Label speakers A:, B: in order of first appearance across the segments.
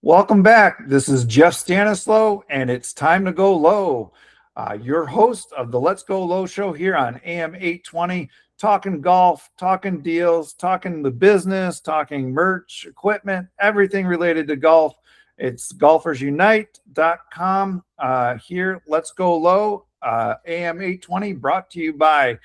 A: Welcome back. This is Jeff Stanislow, and it's time to go low. Your host of the Let's Go Low show here on AM 820, talking golf, talking deals, talking the business, talking merch, equipment, everything related to golf. It's golfersunite.com. Here, Let's Go Low, AM 820, brought to you by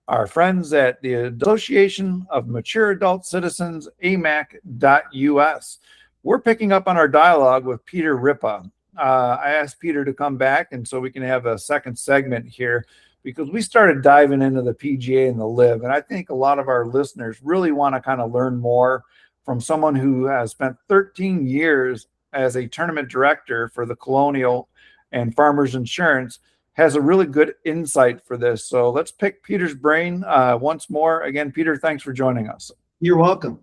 A: our friends at the Association of Mature Adult Citizens, amac.us. We're picking up on our dialogue with Peter Ripa. I asked Peter to come back, and so we can have a second segment here because we started diving into the PGA and the LIV, and I think a lot of our listeners really want to kind of learn more from someone who has spent 13 years as a tournament director for the Colonial and Farmers Insurance, has a really good insight for this. So let's pick Peter's brain once more. Again, Peter, thanks for joining us.
B: You're welcome.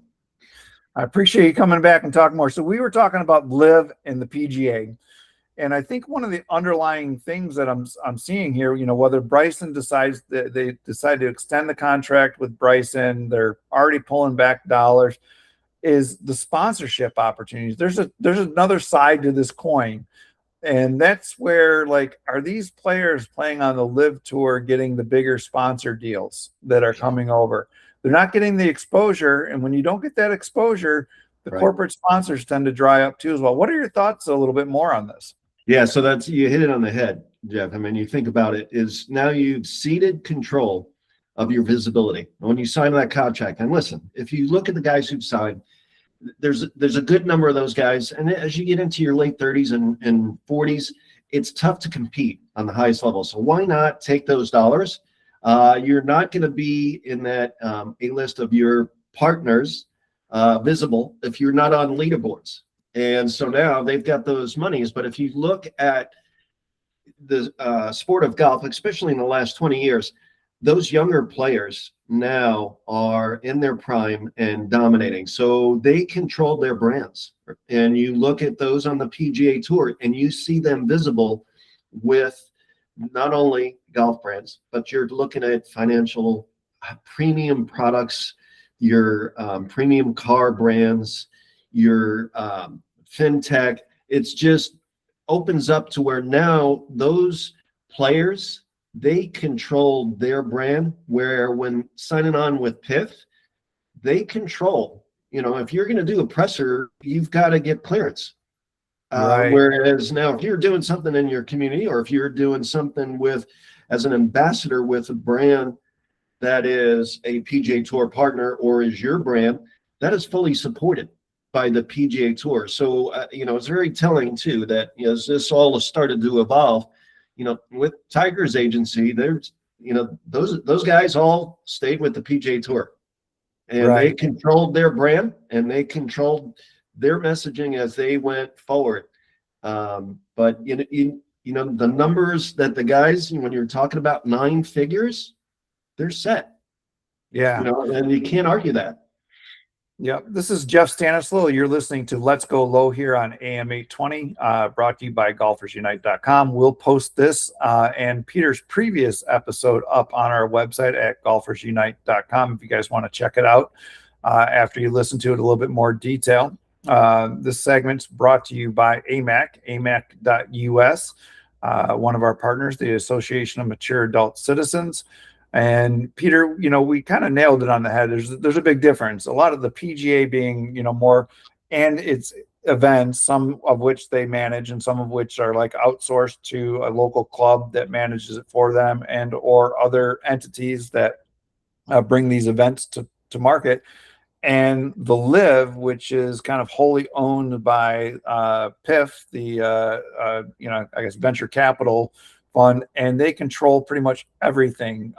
A: I appreciate you coming back and talking more. So we were talking about LIV and the PGA, and I think one of the underlying things that I'm seeing here, whether Bryson decides that they decide to extend the contract with Bryson, they're already pulling back dollars, is the sponsorship opportunities. There's another side to this coin, and that's where, are these players playing on the LIV tour getting the bigger sponsor deals that are coming over? They're not getting the exposure, and when you don't get that exposure, the corporate sponsors tend to dry up too as well. What are your thoughts a little bit more on this?
B: Yeah, so you hit it on the head, Jeff. I mean, you think about it, is now you've ceded control of your visibility when you sign that contract. And listen, if you look at the guys who've signed, there's a good number of those guys, and as you get into your late 30s and 40s, it's tough to compete on the highest level. So why not take those dollars? You're not going to be in that a list of your partners visible if you're not on leaderboards. And so now they've got those monies. But if you look at the sport of golf, especially in the last 20 years, those younger players now are in their prime and dominating. So they control their brands. And you look at those on the PGA Tour and you see them visible with not only golf brands, but you're looking at financial premium products, your premium car brands, your fintech. It's just opens up to where now those players, they control their brand, where when signing on with PIF, they control, if you're going to do a presser, you've got to get clearance.
A: Right.
B: Whereas now, if you're doing something in your community, or if you're doing something as an ambassador with a brand that is a PGA Tour partner or is your brand, that is fully supported by the PGA Tour. So, it's very telling too that as this all has started to evolve, with Tiger's agency, there's, those guys all stayed with the PGA Tour, and they controlled their brand and they controlled their messaging as they went forward. But the numbers that the guys, when you're talking about 9 figures, they're set.
A: Yeah.
B: And you can't argue that.
A: Yeah, this is Jeff Stanislow. You're listening to Let's Go Low here on AM 820, brought to you by golfersunite.com. We'll post this and Peter's previous episode up on our website at golfersunite.com if you guys want to check it out after you listen to it a little bit more detail. This segment's brought to you by amac.us, one of our partners, the Association of Mature Adult Citizens. And Peter, we kind of nailed it on the head. There's a big difference. A lot of the PGA being, more, and its events, some of which they manage and some of which are outsourced to a local club that manages it for them, and or other entities that bring these events to market. And the LIV, which is kind of wholly owned by PIF, the I guess venture capital fund, and they control pretty much everything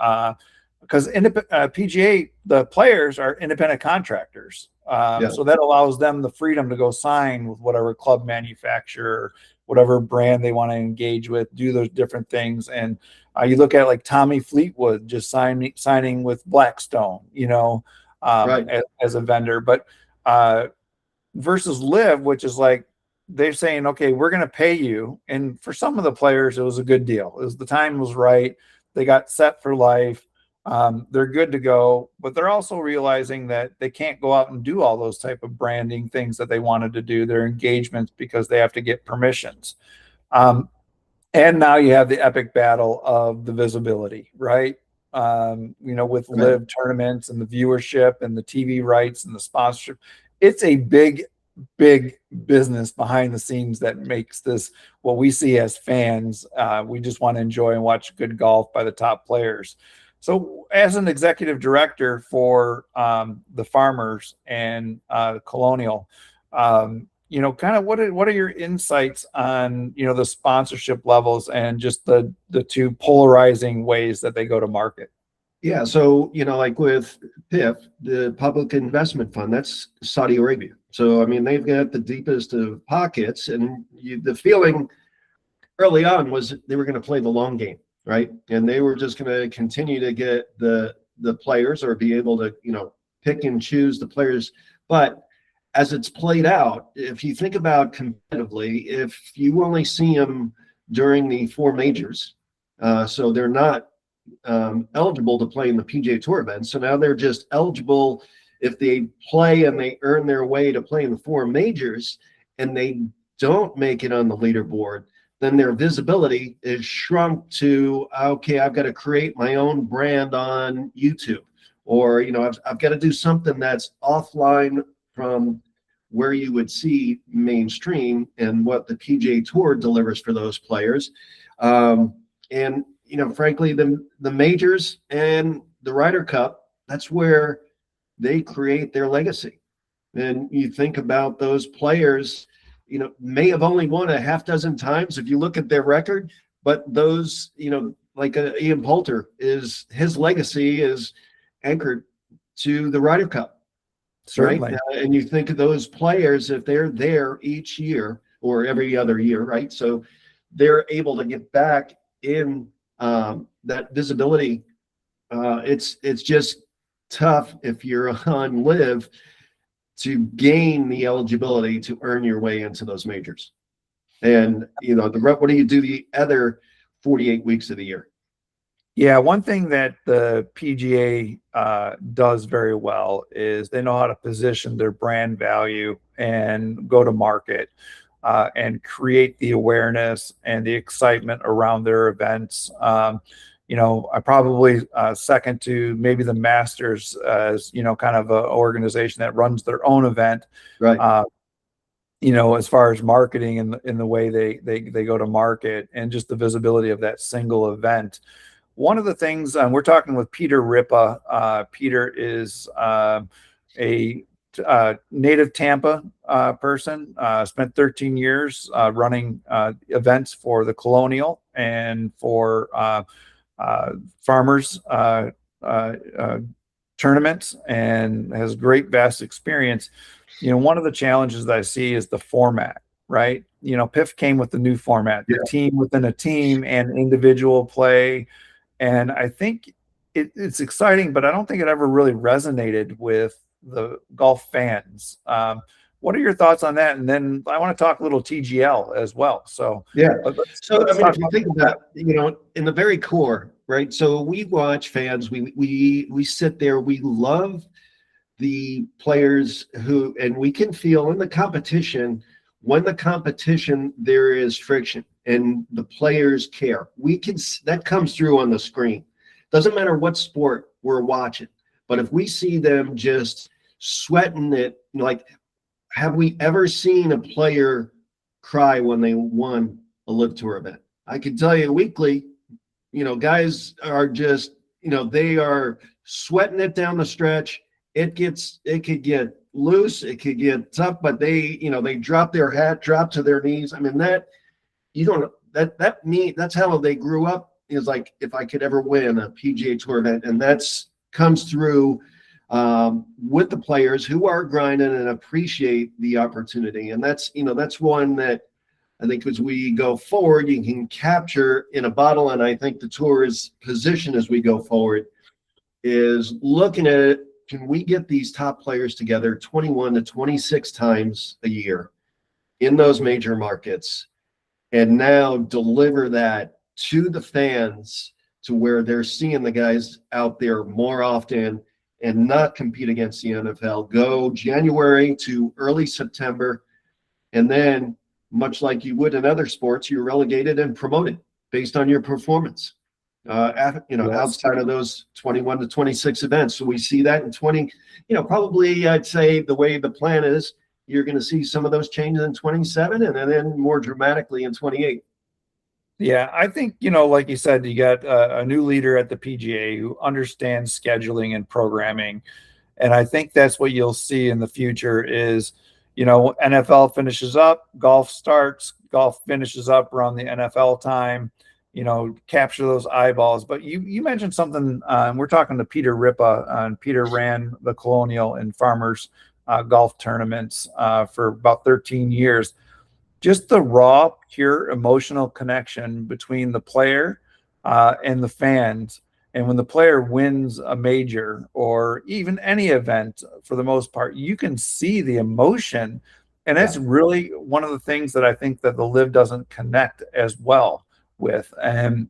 A: because PGA, the players are independent contractors. So that allows them the freedom to go sign with whatever club manufacturer, whatever brand they want to engage with, do those different things. And you look at Tommy Fleetwood just signing with Blackstone, as a vendor. But versus LIV, which is they're saying, okay, we're going to pay you. And for some of the players, it was a good deal. The time was right. They got set for life. they're good to go, but they're also realizing that they can't go out and do all those type of branding things that they wanted to do, their engagements, because they have to get permissions. Um, and now you have the epic battle of the visibility, right? With
B: Right.
A: live tournaments and the viewership and the TV rights and the sponsorship, it's a big business behind the scenes that makes this what we see as fans. We just want to enjoy and watch good golf by the top players. So, as an executive director for the Farmers and Colonial, kind of what are your insights on the sponsorship levels and just the two polarizing ways that they go to market?
B: Yeah. So, like with PIF, the Public Investment Fund, that's Saudi Arabia. So, I mean, they've got the deepest of pockets. And the feeling early on was they were going to play the long game, right? And they were just going to continue to get the players, or be able to, pick and choose the players. But as it's played out, if you think about competitively, if you only see them during the four majors, so they're not eligible to play in the PGA Tour event. So now they're just eligible if they play and they earn their way to play in the four majors, and they don't make it on the leaderboard, then their visibility is shrunk to, okay, I've got to create my own brand on YouTube, or, I've got to do something that's offline from where you would see mainstream and what the PGA Tour delivers for those players. And frankly, the majors and the Ryder Cup, that's where they create their legacy. And you think about those players, may have only won a half dozen times if you look at their record, but those, like Ian Poulter, his legacy is anchored to the Ryder Cup.
A: Certainly.
B: Right. And you think of those players, if they're there each year or every other year, right? So they're able to get back in that visibility. It's just tough if you're on live to gain the eligibility to earn your way into those majors. And, what do you do the other 48 weeks of the year?
A: Yeah, one thing that the PGA does very well is they know how to position their brand value and go to market and create the awareness and the excitement around their events. I probably second to maybe the Masters as, kind of an organization that runs their own event.
B: Right.
A: As far as marketing in the way they go to market and just the visibility of that single event. One of the things we're talking with Peter Ripa. Peter is a native Tampa person, spent 13 years running events for the Colonial and for Farmers tournaments, and has great vast experience. One of the challenges that I see is the format, right? PIF came with the new format, the team within a team and individual play. And I think it's exciting, but I don't think it ever really resonated with the golf fans. What are your thoughts on that? And then I want to talk a little TGL as well. So
B: yeah. So
A: let's
B: I mean,
A: talk
B: if you
A: about
B: think about, in the very core, right? So we watch fans, we sit there, we love the players and we can feel in the competition, when the competition, there is friction and the players care. That comes through on the screen. Doesn't matter what sport we're watching, but if we see them just sweating it, like, have we ever seen a player cry when they won a Live Tour event? I can tell you weekly, guys are just, they are sweating it down the stretch. It could get loose, it could get tough, but they drop their hat, drop to their knees. I mean, that's how they grew up, is like, if I could ever win a PGA Tour event. And comes through with the players who are grinding and appreciate the opportunity. And that's one that I think as we go forward, you can capture in a bottle. And I think the tour's position as we go forward is looking at it. Can we get these top players together 21 to 26 times a year in those major markets, and now deliver that to the fans to where they're seeing the guys out there more often and not compete against the NFL. Go January to early September, and then, much like you would in other sports, you're relegated and promoted based on your performance.
A: Yes.
B: Outside of those 21 to 26 events. So we see that in 20, probably I'd say the way the plan is, you're going to see some of those changes in 27 and then more dramatically in 28.
A: Yeah, I think, like you said, you got a new leader at the PGA who understands scheduling and programming. And I think that's what you'll see in the future is, NFL finishes up, golf starts, golf finishes up around the NFL time, capture those eyeballs. But you mentioned something, we're talking to Peter Ripa, and Peter ran the Colonial and Farmers golf tournaments for about 13 years. Just the raw, pure emotional connection between the player and the fans. And when the player wins a major or even any event, for the most part, you can see the emotion. And that's really one of the things that I think that the live doesn't connect as well with, and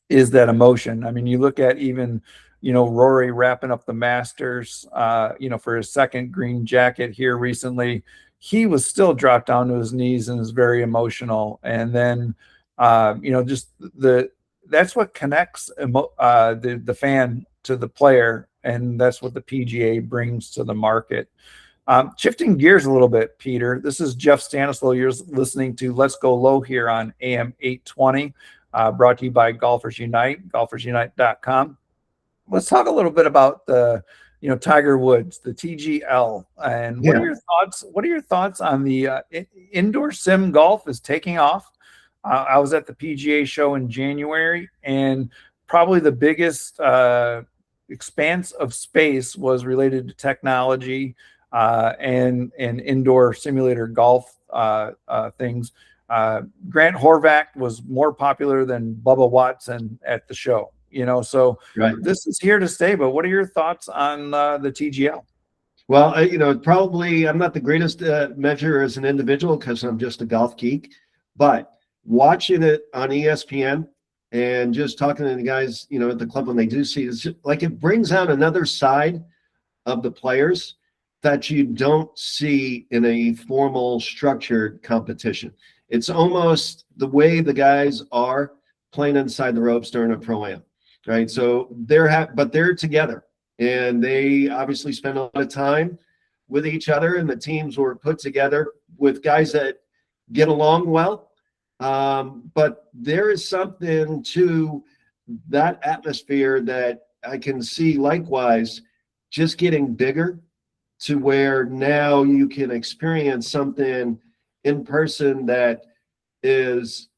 A: is that emotion. I mean, you look at even, Rory wrapping up the Masters, for his second green jacket here recently. He was still dropped down to his knees and is very emotional. And then, just that's what connects the fan to the player, and that's what the PGA brings to the market. Shifting gears a little bit, Peter, this is Jeff Stanislaw. You're listening to Let's Go Low here on AM 820, brought to you by Golfers Unite, golfersunite.com. Let's talk a little bit about the Tiger Woods, the TGL, and what are your thoughts? What are your thoughts on the indoor sim golf is taking off? I was at the PGA show in January, and probably the biggest expanse of space was related to technology and indoor simulator golf things. Grant Horvath was more popular than Bubba Watson at the show. So This is here to stay. But what are your thoughts on the TGL?
B: Well, probably I'm not the greatest measure as an individual because I'm just a golf geek, but watching it on ESPN and just talking to the guys, at the club when they do see it, it's like it brings out another side of the players that you don't see in a formal structured competition. It's almost the way the guys are playing inside the ropes during a pro-am. Right. So but they're together, and they obviously spend a lot of time with each other, and the teams were put together with guys that get along well. But there is something to that atmosphere that I can see likewise just getting bigger to where now you can experience something in person that is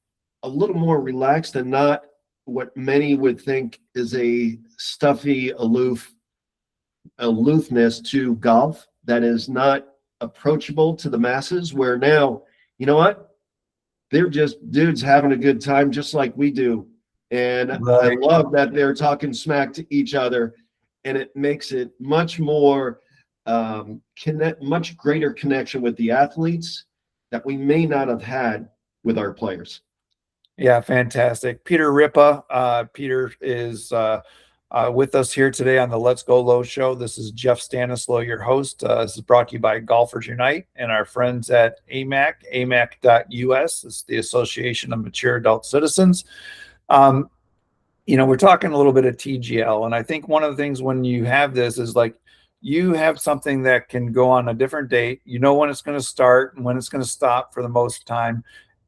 B: a little more relaxed and not what many would think is a stuffy aloofness to golf that is not approachable to the masses, where now, you know what? They're just dudes having a good time just like we do. And I love that they're talking smack to each other, and it makes it much more much greater connection with the athletes that we may not have had with our players.
A: Yeah, fantastic. Peter Ripa. Peter is with us here today on the Let's Go Low show. This is Jeff Stanislaw, your host. This is brought to you by Golfers Unite and our friends at amac.us. It's the Association of Mature Adult Citizens. We're talking a little bit of TGL, and I think one of the things when you have this is like you have something that can go on a different date. You know when it's going to start and when it's going to stop for the most time.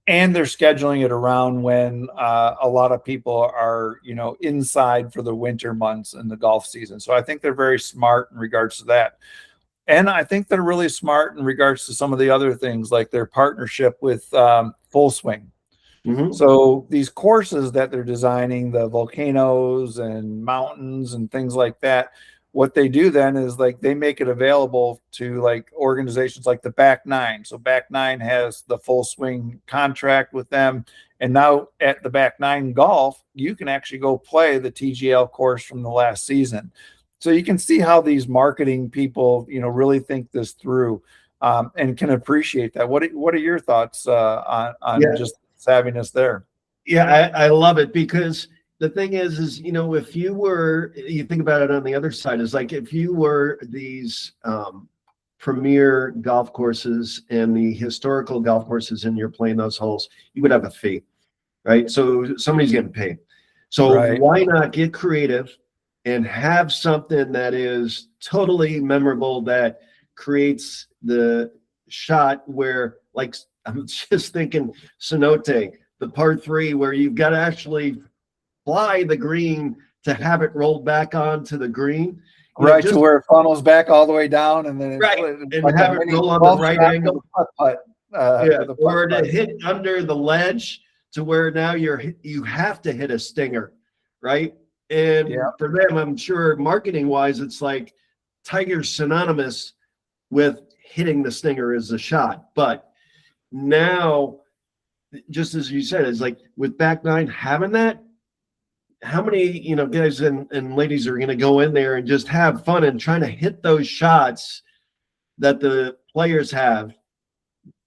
A: And they're scheduling it around when a lot of people are, inside for the winter months in the golf season. So I think they're very smart in regards to that. And I think they're really smart in regards to some of the other things, like their partnership with Full Swing. Mm-hmm. So these courses that they're designing, the volcanoes and mountains and things like that, what they do then is like they make it available to like organizations like the Back Nine. So Back Nine has the Full Swing contract with them. And now at the Back Nine Golf, you can actually go play the TGL course from the last season. So you can see how these marketing people, really think this through and can appreciate that. What are your thoughts on just savviness there?
B: Yeah, I love it because the thing is, if you think about it on the other side, is like if you were these premier golf courses and the historical golf courses and you're playing those holes, you would have a fee, right? So somebody's getting paid. So
A: Right.
B: why not get creative and have something that is totally memorable, that creates the shot where, like, I'm just thinking Cenote, the par 3, where you've got to actually fly the green to have it rolled back onto the green.
A: Right, to where it funnels back all the way down, and then
B: And
A: like
B: have it roll on the right angle. Or to hit under the ledge to where now you have to hit a stinger, right? And for them, I'm sure marketing wise, it's like Tiger's synonymous with hitting the stinger as a shot. But now, just as you said, it's like with back nine having that, how many guys and ladies are going to go in there and just have fun and trying to hit those shots that the players have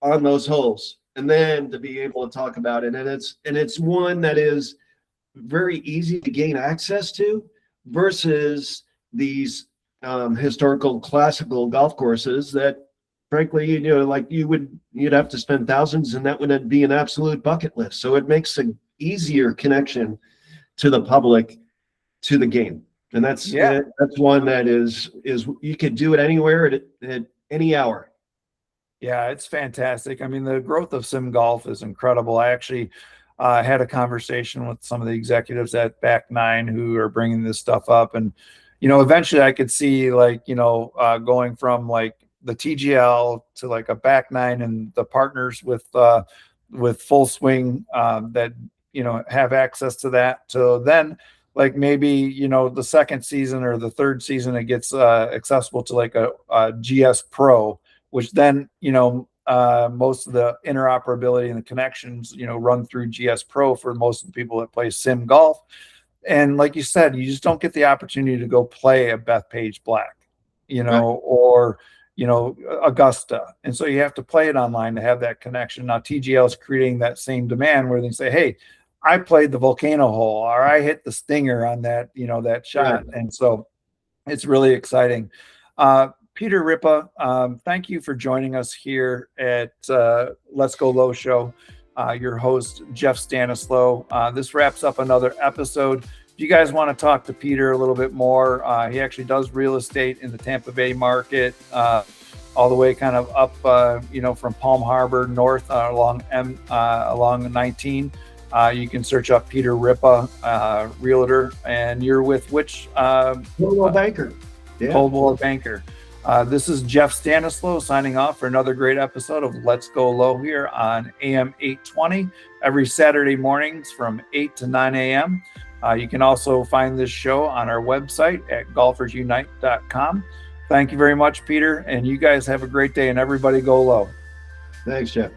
B: on those holes, and then to be able to talk about it. And it's one that is very easy to gain access to versus these historical classical golf courses that, frankly, like you'd have to spend thousands, and that would be an absolute bucket list. So it makes an easier connection to the public, to the game. And that's one that is you could do it anywhere at any hour.
A: Yeah, it's fantastic. I mean, the growth of sim golf is incredible. I actually had a conversation with some of the executives at Back Nine who are bringing this stuff up, and eventually I could see going from like the TGL to like a Back Nine and the partners with Full Swing that have access to that. So then, like maybe the second season or the third season, it gets accessible to like a GS Pro, which then most of the interoperability and the connections run through GS Pro for most of the people that play sim golf. And like you said, you just don't get the opportunity to go play a Bethpage Black,
B: Right.
A: or Augusta. And so you have to play it online to have that connection. Now TGL is creating that same demand where they say, hey, I played the volcano hole, or I hit the stinger on that, that shot.
B: Right.
A: And so it's really exciting. Peter Ripa, thank you for joining us here at Let's Go Low Show. Your host, Jeff Stanislaw. This wraps up another episode. If you guys want to talk to Peter a little bit more, he actually does real estate in the Tampa Bay market, all the way kind of up, from Palm Harbor north along 19. You can search up Peter Ripa, realtor, and you're with which?
B: Coldwell Banker.
A: Yeah. Coldwell Banker. This is Jeff Stanislaw signing off for another great episode of Let's Go Low here on AM 820 every Saturday mornings from 8 to 9 a.m. You can also find this show on our website at golfersunite.com. Thank you very much, Peter, and you guys have a great day, and everybody go low.
B: Thanks, Jeff.